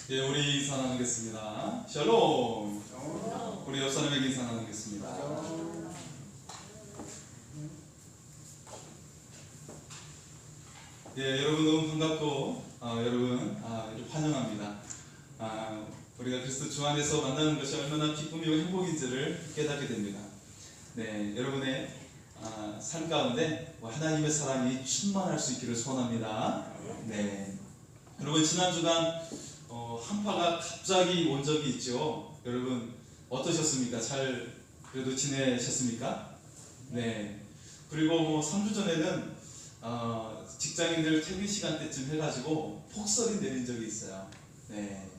예, 우리 인사 나누겠습니다. 샬롬. 우리 옆 사람에게 인사 나누겠습니다. 예, 여러분 너무 반갑고 여러분 환영합니다. 우리가 그리스도 주 안에서 만나는 것이 얼마나 기쁨이고 행복인지를 깨닫게 됩니다. 네, 여러분의 삶 가운데 하나님의 사랑이 충만할 수 있기를 소원합니다. 네, 여러분 지난 주간 한파가 갑자기 온 적이 있죠. 여러분 어떠셨습니까? 잘 그래도 지내셨습니까? 네. 그리고 3주 전에는 직장인들 퇴근 시간대쯤 해가지고 폭설이 내린 적이 있어요. 네.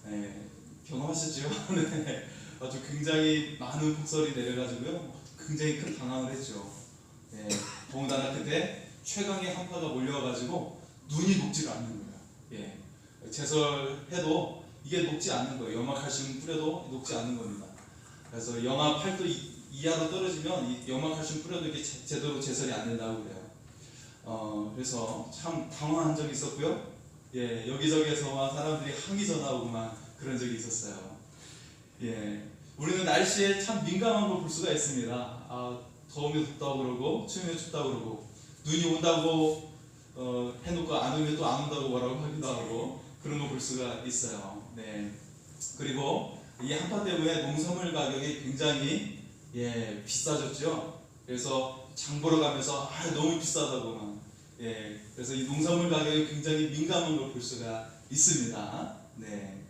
네. 경험하셨죠? 네. 아주 굉장히 많은 폭설이 내려가지고요. 굉장히 큰 당황을 했죠. 네. 더군다나 그때 최강의 한파가 몰려와가지고 눈이 녹지가 않는 거예요. 예. 제설해도 이게 녹지 않는 거예요. 염화칼슘 뿌려도 녹지 않는 겁니다. 그래서 영하 8도 이하로 떨어지면 이 염화칼슘 뿌려도 이게 제대로 제설이 안 된다고 그래요. 그래서 참 당황한 적이 있었고요. 예, 여기저기에서 사람들이 항의 전화 오고 막 그런 적이 있었어요. 예, 우리는 날씨에 참 민감한 걸 볼 수가 있습니다. 더우면 덥다고 그러고 추우면 춥다고 그러고 눈이 온다고 해놓고 안 오면 또 안 온다고 뭐라고 하기도 하고 그런 거 볼 수가 있어요. 네. 그리고 이 한파 때문에 농산물 가격이 굉장히 비싸졌죠. 그래서 장 보러 가면서 너무 비싸다고 막 그래서 이 농산물 가격이 굉장히 민감한 걸 볼 수가 있습니다. 네.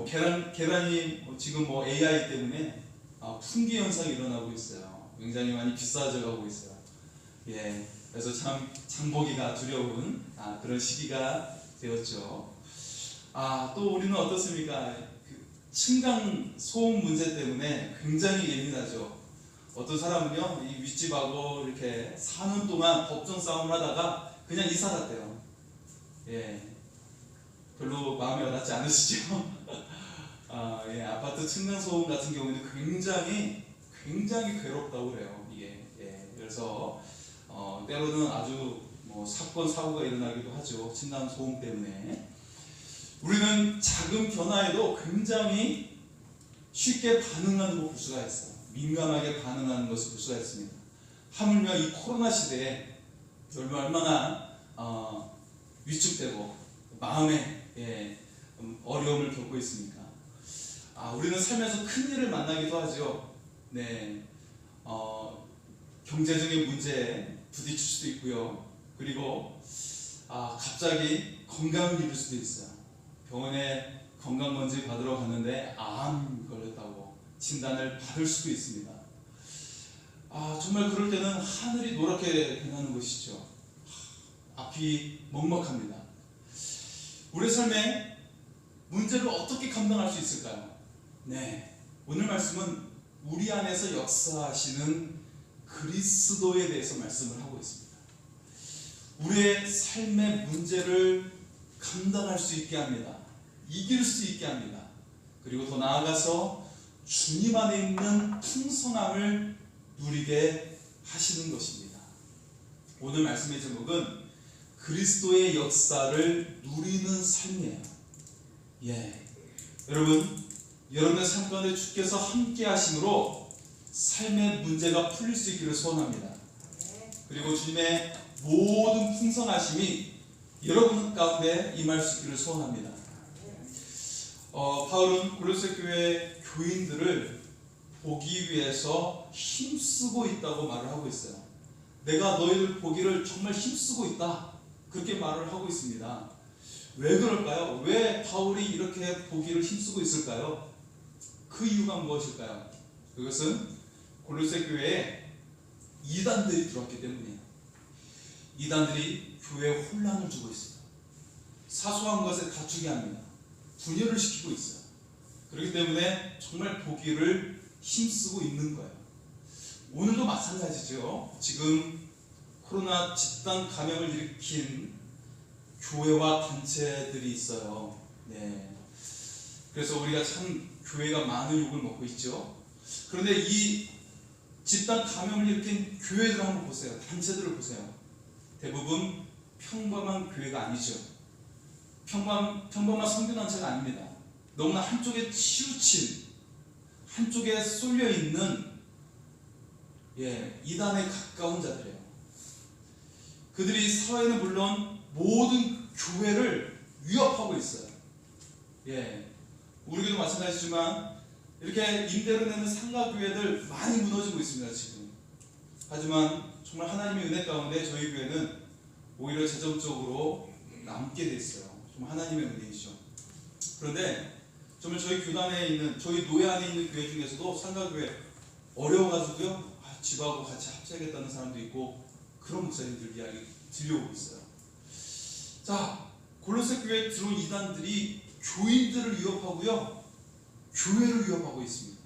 계란이 지금 AI 때문에 품귀 현상이 일어나고 있어요. 굉장히 많이 비싸져 가고 있어요. 예. 그래서 참 장보기가 두려운 그런 시기가 되었죠. 또 우리는 어떻습니까? 층간 소음 문제 때문에 굉장히 예민하죠. 어떤 사람은요, 이 윗집하고 이렇게 4년 동안 법정 싸움을 하다가 그냥 이사 갔대요. 예, 별로 마음에 와닿지 않으시죠? 아파트 층간 소음 같은 경우는 굉장히 괴롭다고 그래요. 이게 그래서 때로는 아주 사건 사고가 일어나기도 하죠. 층간 소음 때문에. 우리는 작은 변화에도 굉장히 쉽게 반응하는 걸 볼 수가 있어요. 민감하게 반응하는 것을 볼 수가 있습니다. 하물며 이 코로나 시대에 얼마나 위축되고 마음에 어려움을 겪고 있습니까? 우리는 살면서 큰 일을 만나기도 하죠. 네, 경제적인 문제에 부딪힐 수도 있고요. 그리고 갑자기 건강을 잃을 수도 있어요. 병원에 건강검진 받으러 갔는데 암 걸렸다고 진단을 받을 수도 있습니다. 정말 그럴 때는 하늘이 노랗게 변하는 것이죠. 앞이 먹먹합니다. 우리 삶에 문제를 어떻게 감당할 수 있을까요? 네, 오늘 말씀은 우리 안에서 역사하시는 그리스도에 대해서 말씀을 하고 있습니다. 우리의 삶의 문제를 감당할 수 있게 합니다. 이길 수 있게 합니다. 그리고 더 나아가서 주님 안에 있는 풍성함을 누리게 하시는 것입니다. 오늘 말씀의 제목은 그리스도의 역사를 누리는 삶이에요. 여러분의 삶 가운데 주께서 함께 하심으로 삶의 문제가 풀릴 수 있기를 소원합니다. 그리고 주님의 모든 풍성하심이 여러분 가운데 임할 수 있기를 소원합니다. 바울은 골로새 교회 교인들을 보기 위해서 힘쓰고 있다고 말을 하고 있어요. 내가 너희들 보기를 정말 힘쓰고 있다, 그렇게 말을 하고 있습니다. 왜 그럴까요? 왜 바울이 이렇게 보기를 힘쓰고 있을까요? 그 이유가 무엇일까요? 그것은 골로새 교회에 이단들이 들어왔기 때문이에요. 이단들이 교회에 혼란을 주고 있어요. 사소한 것에 다투게 합니다. 분열을 시키고 있어요. 그렇기 때문에 정말 보기를 힘쓰고 있는 거예요. 오늘도 마찬가지죠. 지금 코로나 집단 감염을 일으킨 교회와 단체들이 있어요. 네. 그래서 우리가 참 교회가 많은 욕을 먹고 있죠. 그런데 이 집단 감염을 일으킨 교회들 한번 보세요. 단체들을 보세요. 대부분 평범한 교회가 아니죠. 평범한 선교단체가 아닙니다. 너무나 한쪽에 치우친, 한쪽에 쏠려 있는 이단에 가까운 자들이에요. 그들이 사회는 물론 모든 교회를 위협하고 있어요. 우리 교회도 마찬가지지만 이렇게 임대로 내는 상가교회들 많이 무너지고 있습니다, 지금. 하지만 정말 하나님의 은혜 가운데 저희 교회는 오히려 재정적으로 남게 돼 있어요. 정말 하나님의 은혜이죠. 그런데 정말 저희 교단에 있는, 저희 노예 안에 있는 교회 중에서도 상가교회 어려워가지고요, 집하고 같이 합쳐야겠다는 사람도 있고, 그런 목사님들 이야기 들려오고 있어요. 자, 골로새 교회에 들어온 이단들이 교인들을 위협하고요, 교회를 위협하고 있습니다.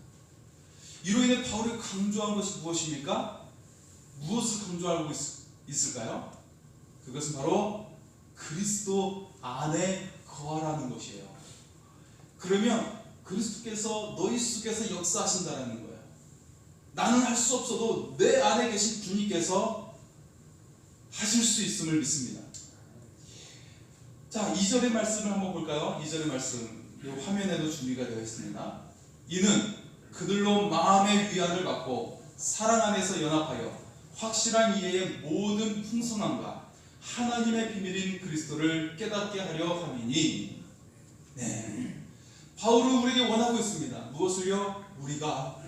이로 인해 바울이 강조한 것이 무엇입니까? 무엇을 강조하고 있을까요? 그것은 바로 그리스도 안에 거하라는 것이에요. 그러면 그리스도께서 너희 속에서 역사하신다는 거예요. 나는 할 수 없어도 내 안에 계신 주님께서 하실 수 있음을 믿습니다. 자, 2절의 말씀을 한번 볼까요? 2절의 말씀, 이 화면에도 준비가 되어 있습니다. 이는 그들로 마음의 위안을 받고 사랑 안에서 연합하여 확실한 이해의 모든 풍성함과 하나님의 비밀인 그리스도를 깨닫게 하려 함이니. 바울은 우리에게 원하고 있습니다. 무엇을요? 우리가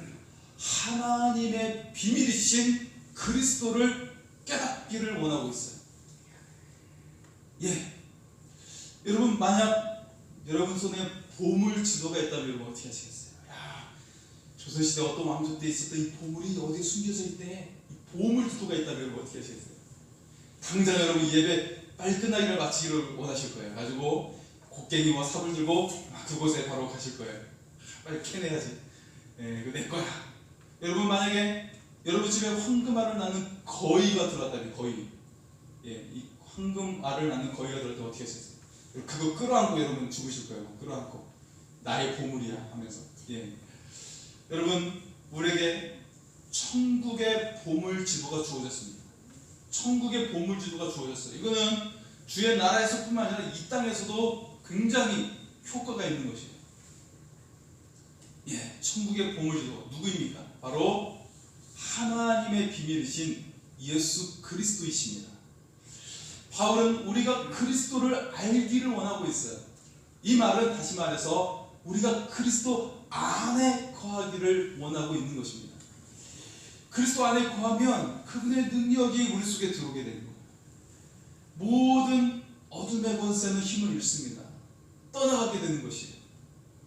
하나님의 비밀이신 그리스도를 깨닫기를 원하고 있어요. 여러분, 만약 여러분 손에 보물 지도가 있다면 여러분 어떻게 하시겠어요? 조선시대 어떤 왕조 때 있었던 이 보물이 어디에 숨겨져 있대. 이 보물 지도가 있다면 여러분 어떻게 하시겠어요? 당장 여러분 예배 빨리 끝나기를 마치기를 원하실 거예요. 가지고 곡괭이와 삽을 들고 그곳에 바로 가실 거예요. 빨리 캐내야지. 이거 내 거야. 여러분, 만약에 여러분 집에 황금알을 낳는 거위가 들어왔다면, 거위, 이 황금알을 낳는 거위가 들어왔다면 어떻게 하시겠어요? 그거 끌어안고 여러분 죽으실 거예요. 끌어안고 나의 보물이야 하면서. 여러분, 우리에게 천국의 보물 지도가 주어졌습니다. 천국의 보물 지도가 주어졌어요. 이거는 주의 나라에서뿐만 아니라 이 땅에서도 굉장히 효과가 있는 것이에요. 천국의 보물 지도 누구입니까? 바로 하나님의 비밀이신 예수 그리스도이십니다. 바울은 우리가 그리스도를 알기를 원하고 있어요. 이 말은 다시 말해서 우리가 그리스도 안에 거하기를 원하고 있는 것입니다. 그리스도 안에 거하면 그분의 능력이 우리 속에 들어오게 되는 거예요. 모든 어둠의 권세는 힘을 잃습니다. 떠나가게 되는 것이에요.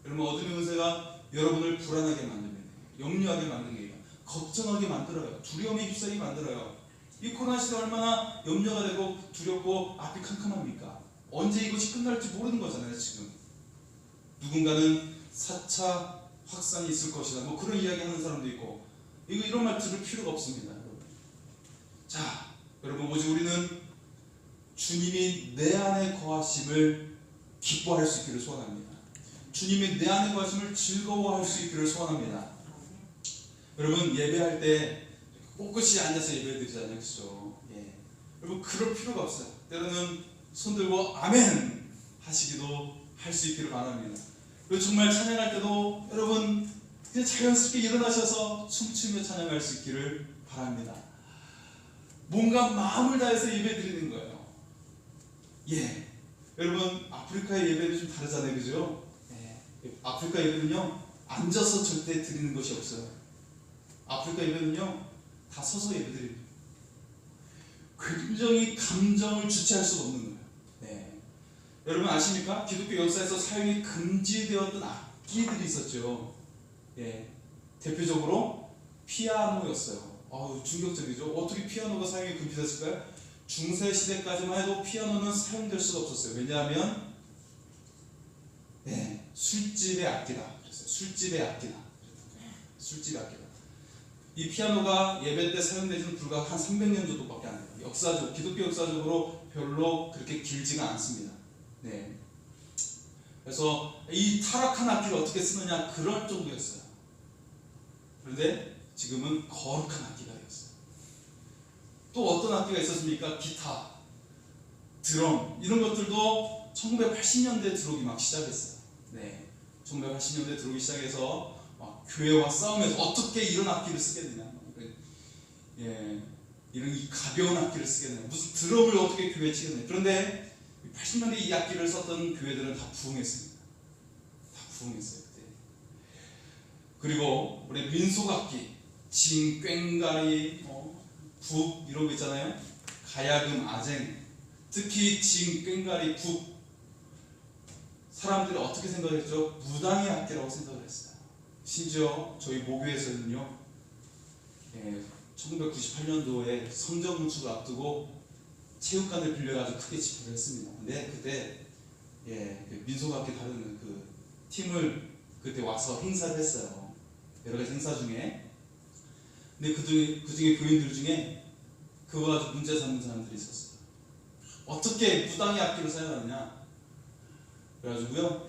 여러분, 어둠의 권세가 여러분을 불안하게 만듭니다. 염려하게 만듭니다. 걱정하게 만들어요. 두려움에 휩싸이게 만들어요. 이 코로나 시대 얼마나 염려가 되고 두렵고 앞이 캄캄합니까? 언제 이것이 끝날지 모르는 거잖아요, 지금. 누군가는 4차 확산이 있을 것이다, 뭐 그런 이야기 하는 사람도 있고, 이런 말 들을 필요가 없습니다. 자, 여러분, 오직 우리는 주님이 내 안에 거하심을 기뻐할 수 있기를 소원합니다. 주님이 내 안에 거하심을 즐거워할 수 있기를 소원합니다. 여러분, 예배할 때 꼿꼿이 앉아서 예배드리잖아요, 그렇죠? 여러분, 그럴 필요가 없어요. 때로는 손 들고 아멘 하시기도 할 수 있기를 바랍니다. 그리고 정말 찬양할 때도 여러분 그냥 자연스럽게 일어나셔서 춤추며 찬양할 수 있기를 바랍니다. 뭔가 마음을 다해서 예배드리는 거예요. 여러분, 아프리카의 예배는 좀 다르잖아요, 그죠? 아프리카 예배는요, 앉아서 절대 드리는 것이 없어요. 아프리카 예배는요, 다 서서 예배드립니다. 굉장히 감정을 주체할 수가 없는 거예요. 여러분 아십니까? 기독교 역사에서 사용이 금지되었던 악기들이 있었죠. 대표적으로 피아노였어요. 충격적이죠. 어떻게 피아노가 사용이 금지됐을까요? 중세 시대까지만 해도 피아노는 사용될 수가 없었어요. 왜냐하면 술집의 악기다. 그랬어요. 술집의 악기다. 술집의 악기다. 이 피아노가 예배 때 사용되지는 불과 한 300년 정도밖에 안 돼요. 기독교 역사적으로 별로 그렇게 길지가 않습니다. 그래서 이 타락한 악기를 어떻게 쓰느냐, 그럴 정도였어요. 그런데 지금은 거룩한 악기가 되었어요. 또 어떤 악기가 있었습니까? 기타, 드럼, 이런 것들도 1980년대 들어오기 막 시작했어요. 네, 1980년대 들어오기 시작해서 막 교회와 싸우면서 어떻게 이런 악기를 쓰게 되냐, 예, 이런 이 가벼운 악기를 쓰게 되냐, 무슨 드럼을 어떻게 교회에 치게 되냐. 그런데 80년대 이 악기를 썼던 교회들은 다 부흥했습니다. 다 부흥했어요 그때. 그리고 우리 민속악기, 징, 꽹가리, 북 이런 거 있잖아요. 가야금, 아쟁, 특히 징, 꽹가리, 북, 사람들이 어떻게 생각했죠? 무당의 악기라고 생각을 했어요. 심지어 저희 모교에서는요, 1998년도에 성전 건축을 앞두고 체육관을 빌려가지고 크게 집회를 했습니다. 근데 그때 민속악기 다루는 그 팀을 그때 와서 행사를 했어요. 여러 가지 행사 중에. 근데 그 중에 교인들 중에 그거 가지고 문제 삼는 사람들이 있었어요. 어떻게 무당의 악기를 사용하느냐. 그래가지고요,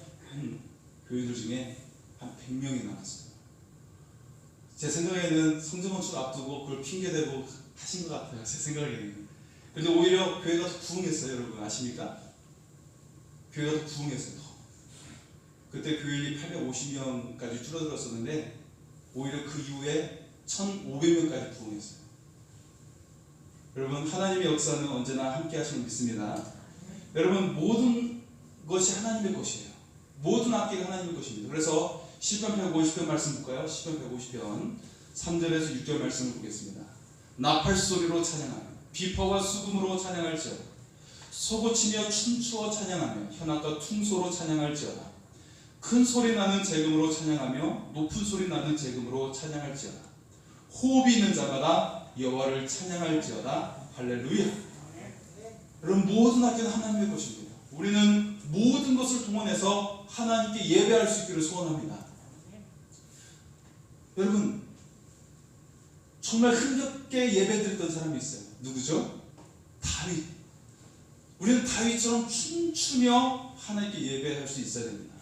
교인들 중에 한 100명이 나왔어요. 제 생각에는 성전 건축 앞두고 그걸 핑계대고 하신 것 같아요. 제 생각에는. 그런데 오히려 교회가 더 부흥했어요. 여러분 아십니까? 교회가 더 부흥했어요. 그때 교인이 850명까지 줄어들었었는데 오히려 그 이후에 1500명까지 부흥했어요. 여러분, 하나님의 역사는 언제나 함께 하시는 믿습니다. 여러분, 모든 것이 하나님의 것이에요. 모든 악기가 하나님의 것입니다. 그래서 시편 150편 말씀 볼까요? 시편 150편 3절에서 6절 말씀을 보겠습니다. 나팔소리로 찬양하며 비파와 수금으로 찬양할지어다. 소고치며 춤추어 찬양하며 현악과 퉁소로 찬양할지어다. 큰 소리 나는 재금으로 찬양하며 높은 소리 나는 재금으로 찬양할지어다. 호흡이 있는 자마다 여호와를 찬양할지어다. 할렐루야. 여러분, 모든 악기는 하나님의 것입니다. 우리는 모든 것을 동원해서 하나님께 예배할 수 있기를 소원합니다. 여러분, 정말 흥겹게 예배드렸던 사람이 있어요. 누구죠? 다윗. 우리는 다윗처럼 춤추며 하나님께 예배할 수 있어야 됩니다.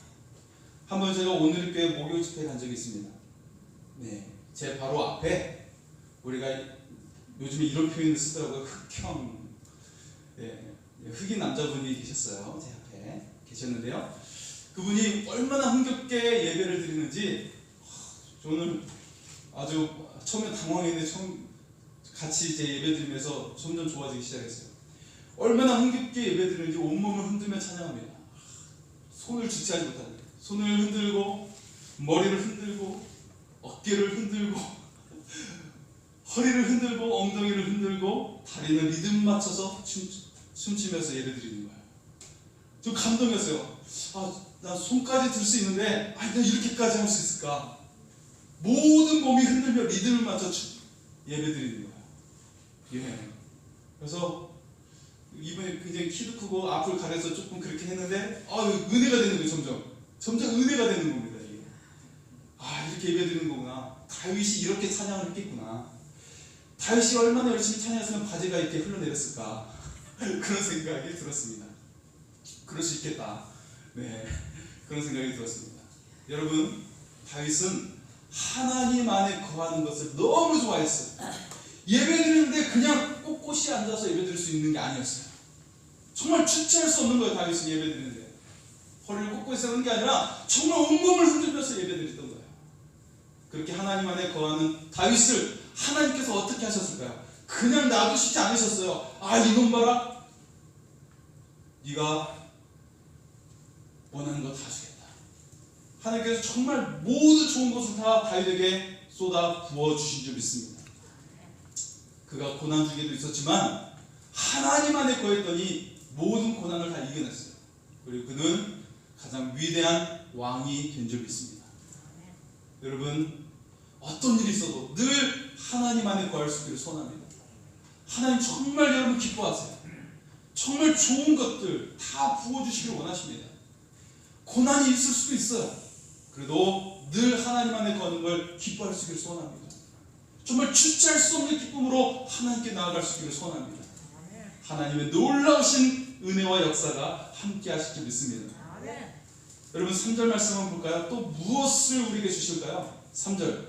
한번 제가 오늘교회 목요 집회에 간 적이 있습니다. 네, 제 바로 앞에 우리가 요즘에 이런 표현을 쓰더라고요. 흑형, 흑인 남자분이 계셨어요. 제 앞에 계셨는데요. 그분이 얼마나 흥겹게 예배를 드리는지 저는 아주 처음에 당황했는데 같이 이제 예배 드리면서 점점 좋아지기 시작했어요. 얼마나 흥겹게 예배 드리는지 온몸을 흔들며 찬양합니다. 손을 주체하지 못합니다. 손을 흔들고 머리를 흔들고 어깨를 흔들고 허리를 흔들고 엉덩이를 흔들고 다리는 리듬 맞춰서 춤추면서 예배드리는 거예요. 좀 감동이었어요. 나 손까지 들 수 있는데 나 이렇게까지 할 수 있을까? 모든 몸이 흔들며 리듬을 맞춰 예배드리는 거예요. 그래서 이번에 굉장히 키도 크고 앞을 가려서 조금 그렇게 했는데 은혜가 되는 거예요. 점점 은혜가 되는 겁니다. 이게. 이렇게 예배드리는 거구나. 다윗이 이렇게 찬양을 했겠구나. 다윗이 얼마나 열심히 찬양했으면 바지가 이렇게 흘러내렸을까. 그런 생각이 들었습니다. 그럴 수 있겠다. 네, 그런 생각이 들었습니다. 여러분, 다윗은 하나님 안에 거하는 것을 너무 좋아했어요. 예배드리는데 그냥 꼿꼿이 앉아서 예배드릴 수 있는 게 아니었어요. 정말 주체할 수 없는 거예요. 다윗은 예배드리는데 허리를 꼿꼿이 세우는 게 아니라 정말 온몸을 흔들면서 예배드렸던 거예요. 그렇게 하나님 안에 거하는 다윗을 하나님께서 어떻게 하셨을까요? 그냥 놔두시지 않으셨어요. 이놈 봐라, 네가 원하는 거 다 주겠다. 하나님께서 정말 모든 좋은 것을 다 다윗에게 쏟아 부어주신 줄 믿습니다. 그가 고난 중에도 있었지만 하나님 안에 거했더니 모든 고난을 다 이겨냈어요. 그리고 그는 가장 위대한 왕이 된 줄 믿습니다. 여러분, 어떤 일이 있어도 늘 하나님 안에 거할 수 있기를 소원합니다. 하나님 정말 여러분 기뻐하세요. 정말 좋은 것들 다 부어주시길 원하십니다. 고난이 있을 수도 있어요. 그래도 늘 하나님 안에 거하는 걸 기뻐할 수 있기를 소원합니다. 정말 주체할 수 없는 기쁨으로 하나님께 나아갈 수 있기를 소원합니다. 하나님의 놀라우신 은혜와 역사가 함께 하실 줄 믿습니다. 여러분, 3절 말씀 한번 볼까요? 또 무엇을 우리에게 주실까요? 3절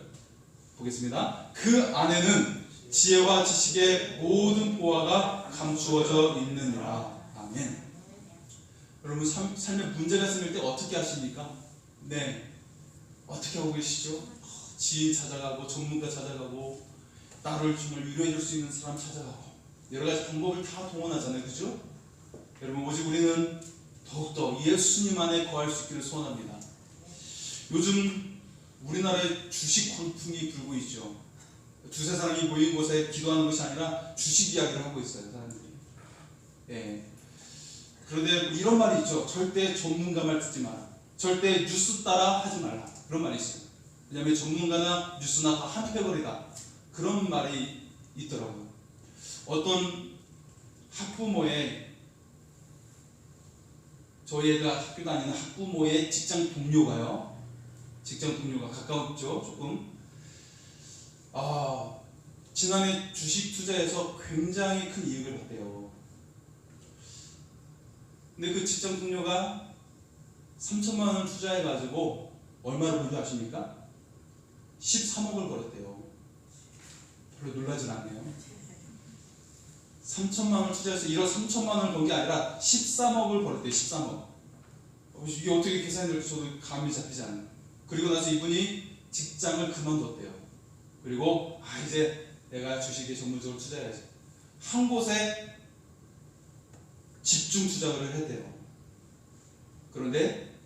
보겠습니다. 그 안에는 지혜와 지식의 모든 보화가 감추어져 있느니라. 아멘. 여러분 삶에 문제가 생길 때 어떻게 하십니까? 네, 어떻게 하고 계시죠? 지인 찾아가고 전문가 찾아가고 나를 정말 위로해 줄 수 있는 사람 찾아가고 여러 가지 방법을 다 동원하잖아요, 그죠? 여러분 오직 우리는 더욱더 예수님 안에 거할 수 있기를 소원합니다. 요즘 우리나라에 주식 골풍이 불고 있죠. 두세 사람이 모인 곳에 기도하는 것이 아니라 주식 이야기를 하고 있어요, 사람들이. 예. 그런데 이런 말이 있죠. 절대 전문가 말 듣지 마라. 절대 뉴스 따라 하지 말라. 그런 말이 있어요. 왜냐하면 전문가나 뉴스나 다 한패거리다. 그런 말이 있더라고요. 어떤 학부모의 저희 애가 학교 다니는 학부모의 직장 동료가 가까웠죠, 조금. 지난해 주식 투자에서 굉장히 큰 이익을 봤대요. 근데 그 직장 동료가 3천만 원을 투자해가지고 얼마를 벌지 아십니까? 13억을 벌었대요. 별로 놀라진 않네요. 3천만 원을 투자해서 1억 3천만 원을 번 게 아니라 13억을 벌었대요. 13억. 이게 어떻게 계산이 될지 저도 감이 잡히지 않아요. 그리고 나서 이분이 직장을 그만뒀대요. 그리고 이제 내가 주식에 전문적으로 투자해야지. 한 곳에 집중 투자를 했대요. 그런데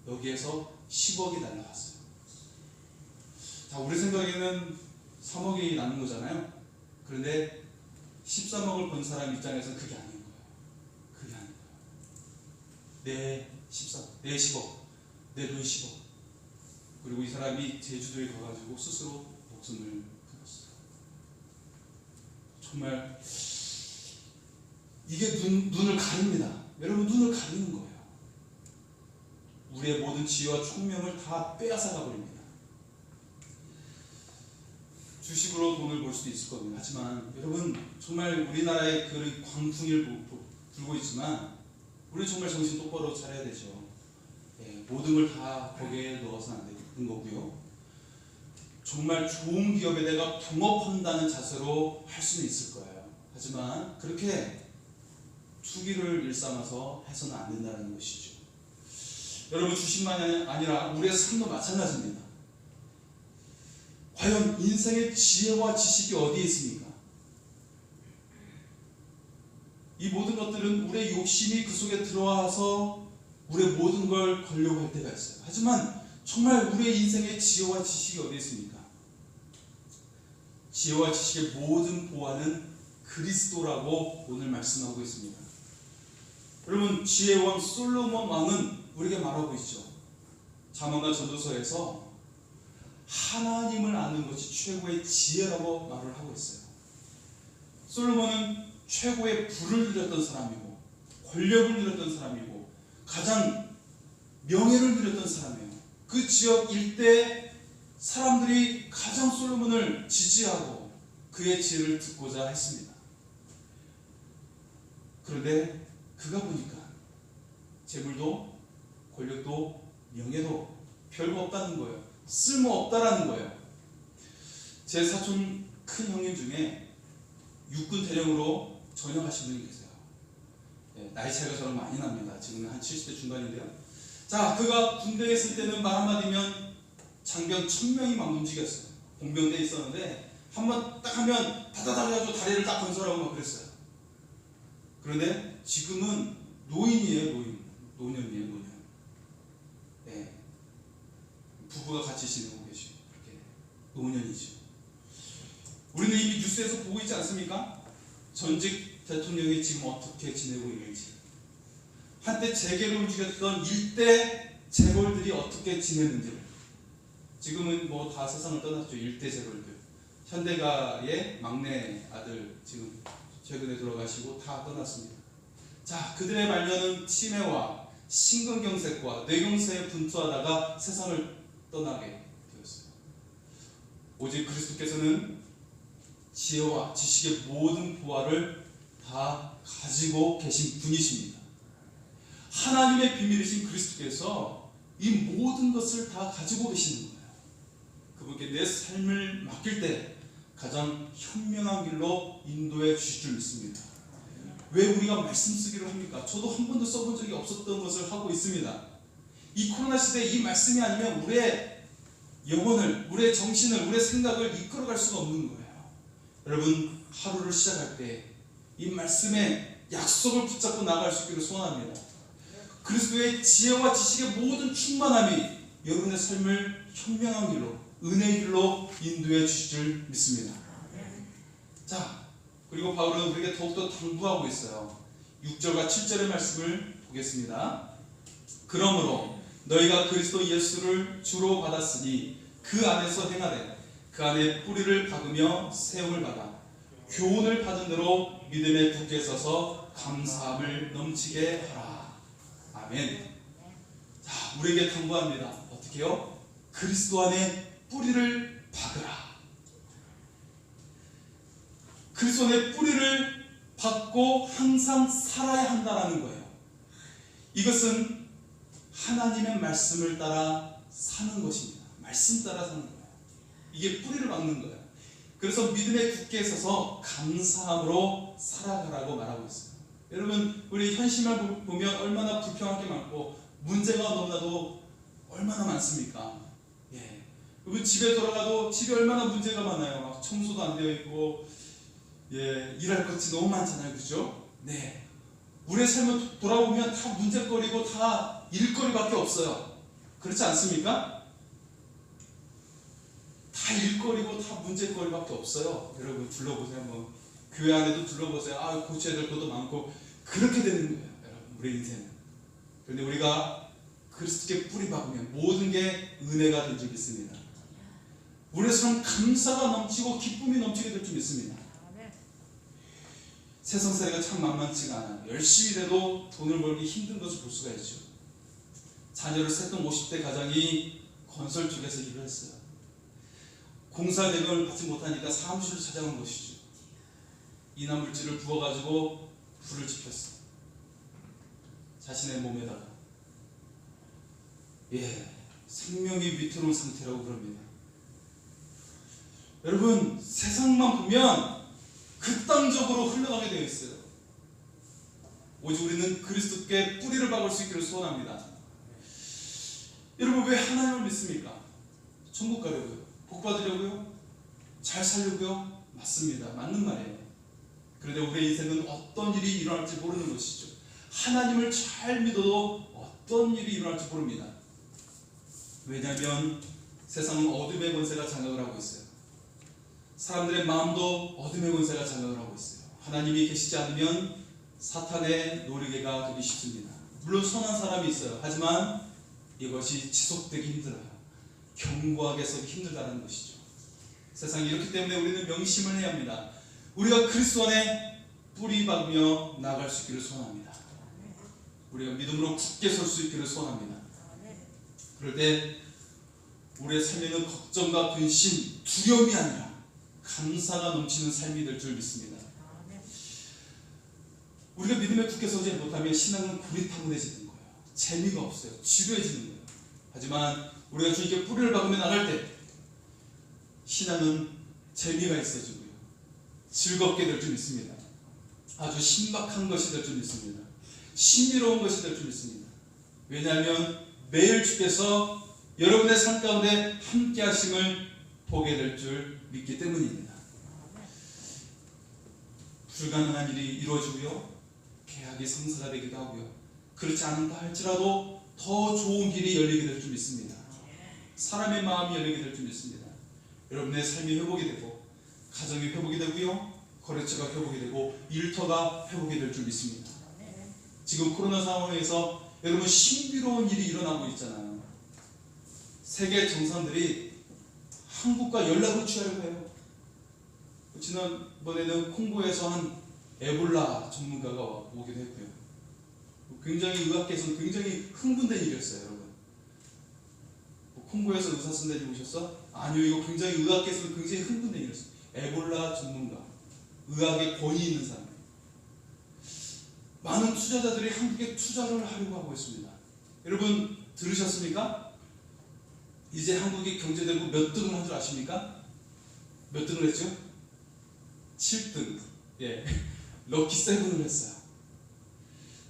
여기에서 10억이 날라왔어요. 자, 우리 생각에는 3억이 나는 거잖아요. 그런데 13억을 번 사람 입장에서는 그게 아닌 거예요. 그게 아닌 거예요. 내 10억, 내 돈 10억. 그리고 이 사람이 제주도에 가가지고 스스로 목숨을 끊었어요. 정말 이게 눈을 가립니다. 여러분, 눈을 가리는 거예요. 우리의 모든 지혜와 총명을 다 빼앗아가 버립니다. 주식으로 돈을 벌 수도 있을 겁니다. 하지만 여러분, 정말 우리나라에 그 광풍이 불고 있지만 우리 정말 정신 똑바로 차려야 되죠. 모든 걸 다 거기에 넣어서는 안 되는 거고요. 정말 좋은 기업에 내가 동업한다는 자세로 할 수는 있을 거예요. 하지만 그렇게 투기를 일삼아서 해서는 안 된다는 것이죠. 여러분, 주식만이 아니라 우리의 삶도 마찬가지입니다. 과연 인생의 지혜와 지식이 어디에 있습니까? 이 모든 것들은 우리의 욕심이 그 속에 들어와서 우리의 모든 걸 걸려고 할 때가 있어요. 하지만 정말 우리의 인생의 지혜와 지식이 어디에 있습니까? 지혜와 지식의 모든 보화는 그리스도라고 오늘 말씀하고 있습니다. 여러분, 지혜의 왕 솔로몬 왕은 우리에게 말하고 있죠. 잠언과 전도서에서 하나님을 아는 것이 최고의 지혜라고 말을 하고 있어요. 솔로몬은 최고의 부를 누렸던 사람이고 권력을 누렸던 사람이고 가장 명예를 누렸던 사람이에요. 그 지역 일대 사람들이 가장 솔로몬을 지지하고 그의 지혜를 듣고자 했습니다. 그런데 그가 보니까 재물도 권력도 명예도 별거 없다는 거예요. 쓸모없다라는 거예요. 제 사촌 큰 형님 중에 육군 대령으로 전역하신 분이 계세요. 나이 차이가 저랑 많이 납니다. 지금 한 70대 중반인데요. 자, 그가 군대에 있을 때는 말 한마디면 장병 1000명이 막 움직였어요. 공병대에 있었는데 한번 딱 하면 다다닥 해가지고 다리를 딱 건설하고 막 그랬어요. 그런데 지금은 노인이에요. 노년이에요. 노년. 부부가 같이 지내고 계시고 그렇게 노년이죠. 우리는 이미 뉴스에서 보고 있지 않습니까? 전직 대통령이 지금 어떻게 지내고 있는지, 한때 재계를 움직였던 일대 재벌들이 어떻게 지내는지. 지금은 뭐 다 세상을 떠났죠. 일대 재벌들. 현대가의 막내 아들 지금 최근에 돌아가시고 다 떠났습니다. 자, 그들의 말년은 치매와 심근경색과 뇌경색에 분투하다가 세상을 떠나게 되었어요. 오직 그리스도께서는 지혜와 지식의 모든 보화를 다 가지고 계신 분이십니다. 하나님의 비밀이신 그리스도께서 이 모든 것을 다 가지고 계시는 거예요. 그분께 내 삶을 맡길 때 가장 현명한 길로 인도해 주실 줄 믿습니다. 왜 우리가 말씀 쓰기를 합니까? 저도 한 번도 써본 적이 없었던 것을 하고 있습니다. 이 코로나 시대에 이 말씀이 아니면 우리의 영혼을, 우리의 정신을, 우리의 생각을 이끌어갈 수가 없는 거예요. 여러분, 하루를 시작할 때 이 말씀의 약속을 붙잡고 나아갈 수 있기를 소원합니다. 그리스도의 지혜와 지식의 모든 충만함이 여러분의 삶을 현명한 길로, 은혜의 길로 인도해 주실 줄 믿습니다. 자, 그리고 바울은 우리에게 더욱더 당부하고 있어요. 6절과 7절의 말씀을 보겠습니다. 그러므로 너희가 그리스도 예수를 주로 받았으니 그 안에서 행하되 그 안에 뿌리를 박으며 세움을 받아 교훈을 받은 대로 믿음에 굳게 서서 감사함을 넘치게 하라. 아멘. 자, 우리에게 당부합니다. 어떻게 해요? 그리스도 안에 뿌리를 박으라. 그리스도 안에 뿌리를 박고 항상 살아야 한다는 거예요. 이것은 하나님의 말씀을 따라 사는 것입니다. 말씀 따라 사는 거예요. 이게 뿌리를 박는 거예요. 그래서 믿음에 굳게 서서 감사함으로 살아가라고 말하고 있어요. 여러분, 우리 현실만 보면 얼마나 불평할 게 많고 문제가 너무나도 얼마나 많습니까? 예. 여러분, 집에 돌아가도 집에 얼마나 문제가 많아요. 막 청소도 안 되어 있고, 예, 일할 것이 너무 많잖아요, 그렇죠? 네. 우리의 삶을 돌아보면 다 문제거리고 다 일거리밖에 없어요. 그렇지 않습니까? 다 일거리고 다 문제거리밖에 없어요. 여러분, 둘러보세요. 뭐 교회 안에도 둘러보세요. 아, 고쳐야 될 것도 많고 그렇게 되는 거예요, 여러분. 우리 인생은. 그런데 우리가 그리스도께 뿌리 박으면 모든 게 은혜가 될 줄 믿습니다. 우리의 삶은 감사가 넘치고 기쁨이 넘치게 될 줄 믿습니다. 세상살이가 참 만만치가 않아요. 열심히 해도 돈을 벌기 힘든 것을 볼 수가 있죠. 자녀를 셋던 50대 가장이 건설 쪽에서 일을 했어요. 공사 대금을 받지 못하니까 사무실을 찾아온 것이죠. 인화물질을 부어가지고 불을 지폈어요. 자신의 몸에다가. 예, 생명이 위태로운 상태라고 그럽니다. 여러분, 세상만 보면 극단적으로 흘러가게 되어 있어요. 오직 우리는 그리스도께 뿌리를 박을 수 있기를 소원합니다. 여러분, 왜 하나님을 믿습니까? 천국 가려고요? 복 받으려고요? 잘 살려고요? 맞습니다. 맞는 말이에요. 그런데 우리의 인생은 어떤 일이 일어날지 모르는 것이죠. 하나님을 잘 믿어도 어떤 일이 일어날지 모릅니다. 왜냐하면 세상은 어둠의 권세가 장악을 하고 있어요. 사람들의 마음도 어둠의 권세가 장악을 하고 있어요. 하나님이 계시지 않으면 사탄의 노리개가 되기 쉽습니다. 물론 선한 사람이 있어요. 하지만 이것이 지속되기 힘들어요. 견고하게 서기 힘들다는 것이죠. 세상이 이렇기 때문에 우리는 명심을 해야 합니다. 우리가 그리스도 안에 뿌리 박으며 나아갈 수 있기를 소원합니다. 우리가 믿음으로 굳게 설 수 있기를 소원합니다. 그럴 때 우리의 삶에는 걱정과 근심, 두려움이 아니라 감사가 넘치는 삶이 될 줄 믿습니다. 우리가 믿음에 굳게 서지 못하면 신앙은 고리타분해지는 거예요. 재미가 없어요. 지루해지는 거예요. 하지만 우리가 주님께 뿌리를 박으며 나갈 때 신앙은 재미가 있어지고요. 즐겁게 될 줄 믿습니다. 아주 신박한 것이 될 줄 믿습니다. 신비로운 것이 될 줄 믿습니다. 왜냐하면 매일 주께서 여러분의 삶 가운데 함께 하심을 보게 될 줄 믿기 때문입니다. 불가능한 일이 이루어지고요. 계약이 성사가 되기도 하고요. 그렇지 않다 할지라도 더 좋은 길이 열리게 될 줄 믿습니다. 사람의 마음이 열리게 될 줄 믿습니다. 여러분의 삶이 회복이 되고 가정이 회복이 되고요. 거래처가 회복이 되고 일터가 회복이 될 줄 믿습니다. 지금 코로나 상황에서 여러분 신비로운 일이 일어나고 있잖아요. 세계 정상들이 한국과 연락을 취하려고 해요. 지난번에는 콩고에서 한 에볼라 전문가가 오기도 했고요. 굉장히 의학계에서는 굉장히 흥분된 일이었어요, 여러분. 콩고에서 의사 선생님 오셨어? 아니요, 이거 굉장히 의학계에서는 굉장히 흥분된 일이었어요. 에볼라 전문가, 의학에 권위 있는 사람. 많은 투자자들이 한국에 투자를 하려고 하고 있습니다. 여러분 들으셨습니까? 이제 한국이 경제대국 몇 등을 한 줄 아십니까? 몇 등을 했죠? 7등. 예, 럭키 세븐을 했어요.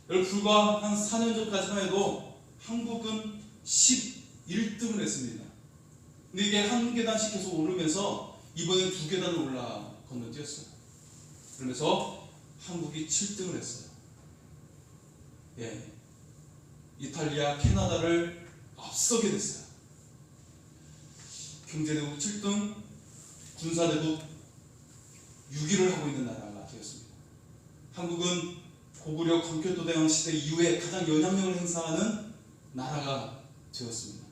여러분, 불과 한 4년 전까지만 해도 한국은 11등을 했습니다. 근데 이게 한 계단씩 계속 오르면서 이번엔 2계단을 올라 건너뛰었어요. 그러면서 한국이 7등을 했어요. 예, 이탈리아, 캐나다를 앞서게 됐어요. 경제대국 7등, 군사대국 6위를 하고 있는 나라가 되었습니다. 한국은 고구려 광교도대왕 시대 이후에 가장 영향력을 행사하는 나라가 되었습니다.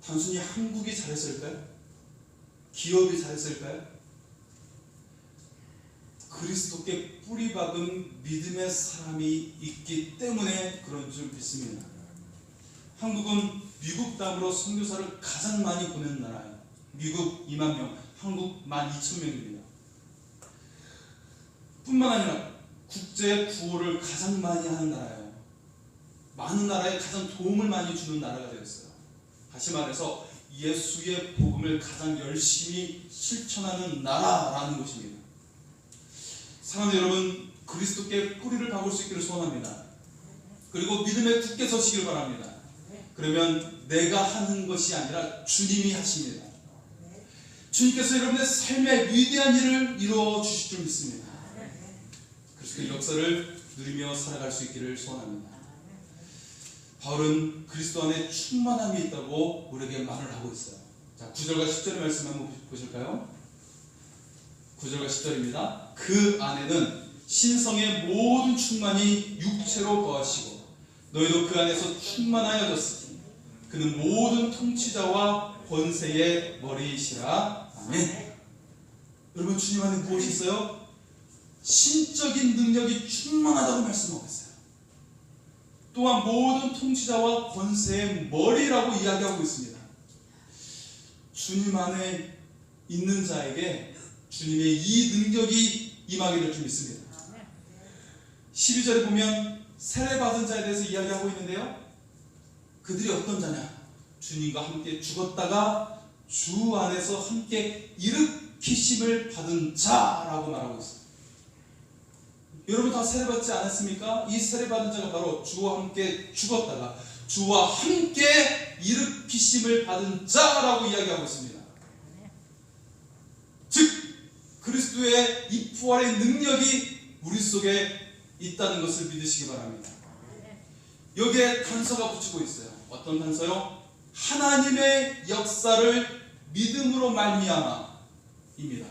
단순히 한국이 잘했을까요? 기업이 잘했을까요? 그리스도께 뿌리박은 믿음의 사람이 있기 때문에 그런 줄 믿습니다. 한국은 미국 다음으로 선교사를 가장 많이 보내는 나라예요. 미국 2만 명, 한국 12,000명입니다. 뿐만 아니라 국제 구호를 가장 많이 하는 나라예요. 많은 나라에 가장 도움을 많이 주는 나라가 되었어요. 다시 말해서 예수의 복음을 가장 열심히 실천하는 나라라는 것입니다. 사랑하는 여러분, 그리스도께 뿌리를 박을 수 있기를 소원합니다. 그리고 믿음에 굳게 서시길 바랍니다. 그러면 내가 하는 것이 아니라 주님이 하십니다. 주님께서 여러분의 삶에 위대한 일을 이루어 주실 줄 믿습니다. 그래서 그 역사를 누리며 살아갈 수 있기를 소원합니다. 바울은 그리스도 안에 충만함이 있다고 우리에게 말을 하고 있어요. 자, 9절과 10절의 말씀 한번 보실까요? 9절과 10절입니다. 그 안에는 신성의 모든 충만이 육체로 거하시고 너희도 그 안에서 충만하여졌으니 그는 모든 통치자와 권세의 머리이시라. 아멘. 여러분, 주님 안에 무엇이 있어요? 신적인 능력이 충만하다고 말씀하고 있어요. 또한 모든 통치자와 권세의 머리라고 이야기하고 있습니다. 주님 안에 있는 자에게 주님의 이 능력이 임하게 될 줄 믿습니다. 12절에 보면 세례받은 자에 대해서 이야기하고 있는데요, 그들이 어떤 자냐? 주님과 함께 죽었다가 주 안에서 함께 일으키심을 받은 자라고 말하고 있습니다. 여러분 다 세례받지 않았습니까? 이 세례받은 자가 바로 주와 함께 죽었다가 주와 함께 일으키심을 받은 자라고 이야기하고 있습니다. 즉 그리스도의 이 부활의 능력이 우리 속에 있다는 것을 믿으시기 바랍니다. 여기에 단서가 붙이고 있어요. 어떤 단서요? 하나님의 역사를 믿음으로 말미암아입니다.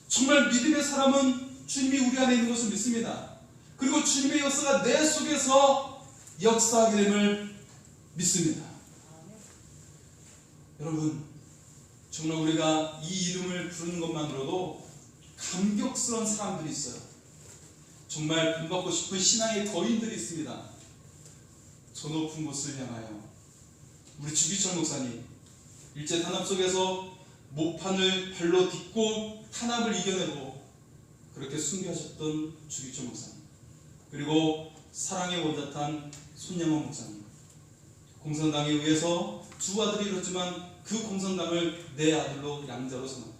정말 믿음의 사람은 주님이 우리 안에 있는 것을 믿습니다. 그리고 주님의 역사가 내 속에서 역사하게 됨을 믿습니다. 여러분, 정말 우리가 이 이름을 부르는 것만으로도 감격스러운 사람들이 있어요. 정말 본받고 싶은 신앙의 거인들이 있습니다. 저 높은 곳을 향하여 우리 주기철 목사님, 일제 탄압 속에서 모판을 발로 딛고 탄압을 이겨내고 그렇게 순교하셨던 주기철 목사님, 그리고 사랑의 원자탄 손양원 목사님, 공산당에 의해서 두 아들이 이뤘지만 그 공산당을 내 아들로 양자로 삼았다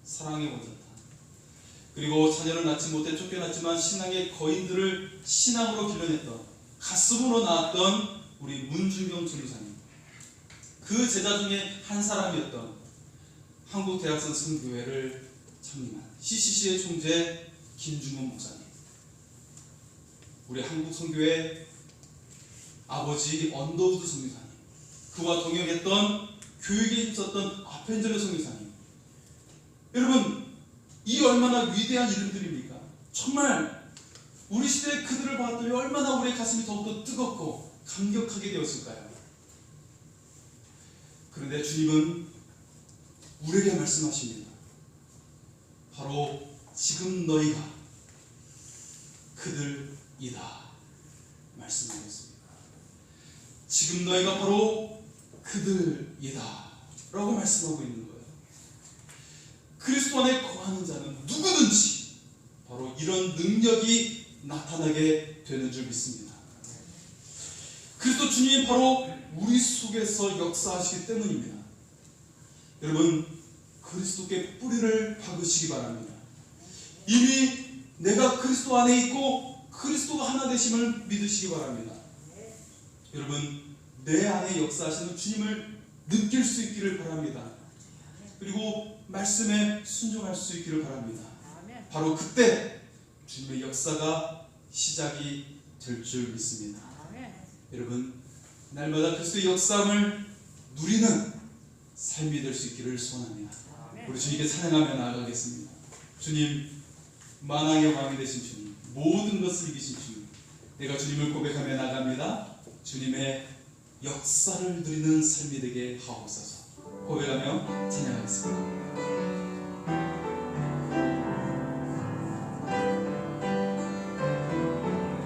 사랑의 원자탄, 그리고 자녀를 낳지 못해 쫓겨났지만 신앙의 거인들을 신앙으로 길러냈던, 가슴으로 낳았던 우리 문준경 전도사님, 그 제자 중에 한 사람이었던 한국대학생 선교회를 창립한 CCC의 총재 김중원 목사님, 우리 한국선교회 아버지 언더우드 선교사님, 그와 동역했던 교육에 힘썼던 아펜젤러 선교사님, 여러분 이 얼마나 위대한 이름들입니까? 정말 우리 시대에 그들을 보았더니 얼마나 우리의 가슴이 더욱더 뜨겁고 감격하게 되었을까요? 그런데 주님은 우리에게 말씀하십니다. 바로 지금 너희가 그들이다 말씀하고 있습니다. 지금 너희가 바로 그들이다 라고 말씀하고 있는 거예요. 그리스도 안에 거하는 자는 누구든지 바로 이런 능력이 나타나게 되는 줄 믿습니다. 그리스도 주님이 바로 우리 속에서 역사하시기 때문입니다. 여러분, 그리스도께 뿌리를 박으시기 바랍니다. 이미 내가 그리스도 안에 있고 그리스도가 하나 되심을 믿으시기 바랍니다. 여러분, 내 안에 역사하시는 주님을 느낄 수 있기를 바랍니다. 그리고 말씀에 순종할 수 있기를 바랍니다. 바로 그때 주님의 역사가 시작이 될 줄 믿습니다. 여러분, 날마다 그리스도의 역사함을 누리는 삶이 될 수 있기를 소원합니다. 우리 주님께 찬양하며 나아가겠습니다. 주님, 만왕의 왕이 되신 주님, 모든 것을 이기신 주님, 내가 주님을 고백하며 나갑니다. 주님의 역사를 누리는 삶이 되게 하옵소서. 고백하며 찬양하겠습니다.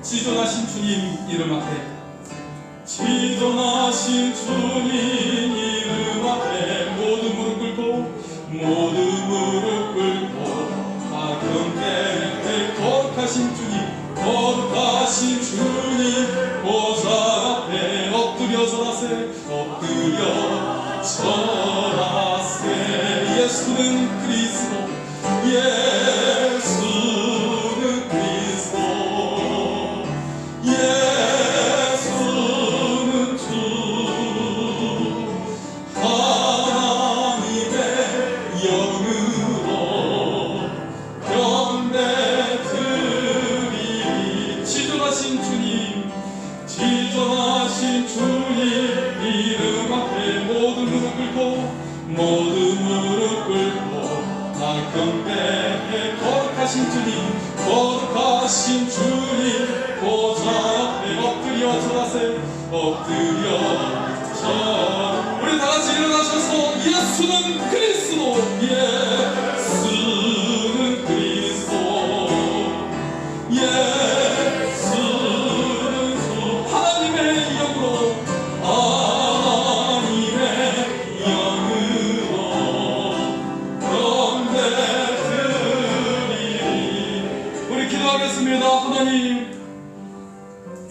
지존하신 주님 이름 앞에, 지존하신 주님 이름 앞에 모두 무릎 꿇고 경배에 거룩하신 주님, 거룩하신 주님 보좌 앞에 엎드려 절하세. 예수는 그리스도, 예수는 그리스도, 예수는 주, 하나님의 영으로 경배드리리. 지존하신 주님, 지존하신 주님 이름 앞에 모두 무릎 꿇고 나 경배해. 거룩하신 주님, 거룩하신 주님 보좌 앞에 엎드려 절하세. 우리 다같이 일어나셔서 예수는 그리스도, 예수는 그리스도, 예수는 주, 하나님의 영으로, 하나님의 영으로 경배드리리. 우리 기도하겠습니다. 하나님,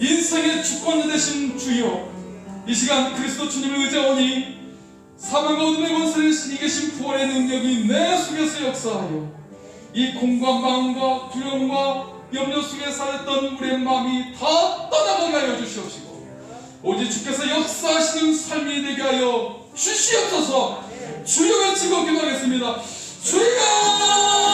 인생의 주권자 되신 주여, 이 시간 그리스도 주님을 의지하오니 사망과 어둠의 권세를 이기신 부활의 능력이 내 속에서 역사하여 이 공과 마음과 두려움과 염려 속에 쌓였던 우리의 마음이 다 떠나가게 하여 주시옵시고, 오직 주께서 역사하시는 삶이 되게 하여 주시옵소서. 주여 외치고 기도하겠습니다. 주여!